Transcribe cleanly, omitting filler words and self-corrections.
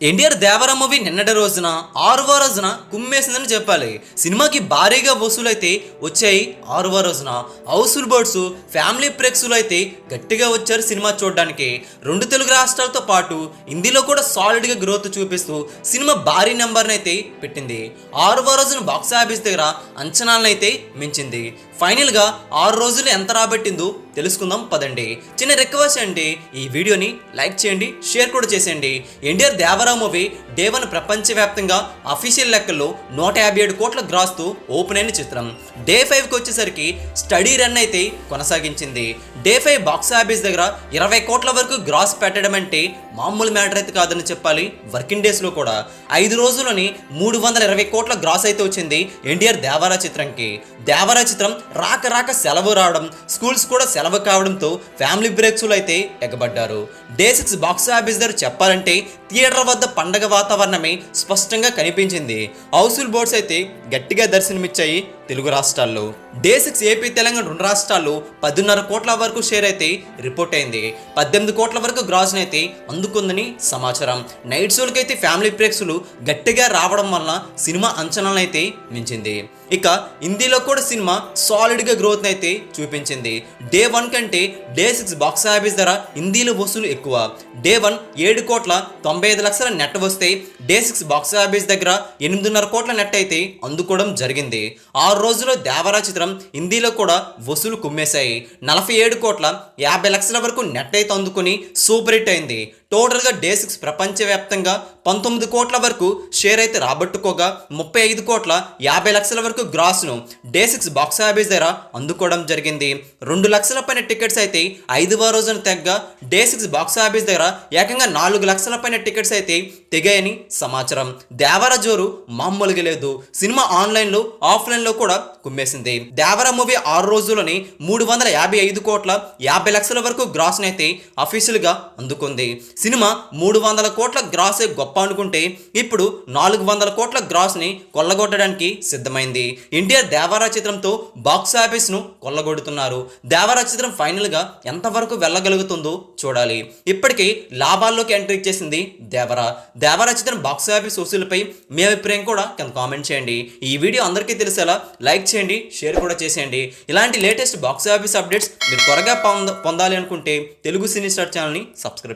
ఎన్టీఆర్ దేవర movie నిన్నటి రోజున 6వ రోజున కుమ్మేసిందని చెప్పాలి. సినిమాకి భారీగా వసూలైతే వచ్చాయి. 6వ రోజున హౌస్ఫుల్ బర్డ్స్ ఫ్యామిలీ ప్రేక్షకులు అయితే గట్టిగా వచ్చారు సినిమా చూడడానికి. 2 తెలుగు రాష్ట్రాలతో పాటు హిందీలో కూడా సాలిడ్గా గ్రోత్ చూపిస్తూ సినిమా భారీ నెంబర్ని అయితే పెట్టింది. 6వ రోజున బాక్స్ ఆఫీస్ దగ్గర అంచనాలను అయితే మించింది. ఫైనల్గా 6 రోజులు ఎంత రాబట్టిందో తెలుసుకుందాం పదండి. చిన్న రిక్వెస్ట్ అండి, ఈ వీడియోని లైక్ చేయండి, షేర్ కూడా చేసేయండి. ఎన్టీఆర్ దేవర మూవీ డే 1 ప్రపంచవ్యాప్తంగా అఫీషియల్ లెక్కల్లో 157 కోట్ల గ్రాస్తో ఓపెన్ అయిన చిత్రం. డే 5కి వచ్చేసరికి స్టడీ రన్ అయితే కొనసాగించింది. డే 5 బాక్స్ ఆఫీస్ దగ్గర 20 కోట్ల వరకు గ్రాస్ పెట్టడం అంటే మామూలు మ్యాటర్ అయితే కాదని చెప్పాలి. వర్కింగ్ డేస్లో కూడా 5 రోజుల్లోని 320 కోట్ల గ్రాస్ అయితే వచ్చింది ఎన్టీఆర్ దేవర చిత్రంకి. దేవర చిత్రం రాక సెలవు రావడం, స్కూల్స్ కూడా సెలవు కావడంతో ఫ్యామిలీ బ్రేక్స్లు అయితే ఎగబడ్డారు. డే 6 బాక్స్ ఆఫీస్ దగ్గర చెప్పాలంటే థియేటర్ వద్ద పండగ వాతావరణమే స్పష్టంగా కనిపించింది. హౌస్ఫుల్ బోర్డ్స్ అయితే గట్టిగా దర్శనమిచ్చాయి తెలుగు రాష్ట్రాల్లో. డే 6 ఏపీ తెలంగాణ 2 రాష్ట్రాల్లో 10.5 కోట్ల వరకు షేర్ అయితే రిపోర్ట్ అయింది. 18 కోట్ల వరకు గ్రాస్ అయితే అందుకుందని సమాచారం. నైట్ షోలకైతే ఫ్యామిలీ ప్రేక్షకులు గట్టిగా రావడం వల్ల సినిమా అంచనాలను అయితే మించింది. ఇక హిందీలో కూడా సినిమా సాలిడ్గా గ్రోత్ అయితే చూపించింది. డే 1 కంటే డే 6 బాక్స్ ఆఫీస్ ధర హిందీలో వసూలు ఎక్కువ. డే 1 7 కోట్ల 95 లక్షల నెట్ వస్తే డే 6 బాక్స్ ఆఫీస్ దగ్గర 8.5 కోట్ల నెట్ అయితే అందుకోవడం జరిగింది. 6 రోజుల్లో దేవర చిత్రం హిందీలో కూడా వసూలు కుమ్మేశాయి. 47 కోట్ల 50 లక్షల వరకు నెట్ అయితే అందుకుని సూపర్ హిట్ అయింది. టోటల్గా డే 6 ప్రపంచవ్యాప్తంగా 19 కోట్ల వరకు షేర్ అయితే రాబట్టుకోగా 35 కోట్ల 50 లక్షల వరకు గ్రాస్ను డే 6 బాక్స్ ఆఫీస్ దగ్గర అందుకోవడం జరిగింది. 2 లక్షల పైన టికెట్స్ అయితే 5వ రోజున తెగ్గ డే 6 బాక్స్ ఆఫీస్ దగ్గర ఏకంగా 4 లక్షల పైన టికెట్స్ అయితే తెగాయని సమాచారం. దేవర జోరు మామూలుగా లేదు. సినిమా ఆన్లైన్లో ఆఫ్లైన్లో కూడా కుమ్మేసింది. దేవర మూవీ 6 రోజుల్లోని 355 కోట్ల 50 లక్షల వరకు గ్రాస్ని అయితే అఫీషియల్గా అందుకుంది. సినిమా 300 కోట్ల గ్రాసే గొప్ప అనుకుంటే ఇప్పుడు 400 కోట్ల గ్రాస్ని కొల్లగొట్టడానికి సిద్ధమైంది. ఎన్టీఆర్ దేవర చిత్రంతో బాక్స్ ఆఫీస్ను కొల్లగొడుతున్నారు. దేవర చిత్రం ఫైనల్గా ఎంతవరకు వెళ్ళగలుగుతుందో చూడాలి. ఇప్పటికీ లాభాల్లోకి ఎంట్రీ చేసింది దేవర చిత్రం బాక్స్ ఆఫీస్ వసూలుపై మీ అభిప్రాయం కూడా కింద కామెంట్ చేయండి. ఈ వీడియో అందరికీ తెలిసేలా లైక్ చేయండి, షేర్ కూడా చేసేయండి. ఇలాంటి లేటెస్ట్ బాక్స్ ఆఫీస్ అప్డేట్స్ మీరు త్వరగా పొందాలి అనుకుంటే తెలుగు సినీ స్టార్ ఛానల్ని సబ్స్క్రైబ్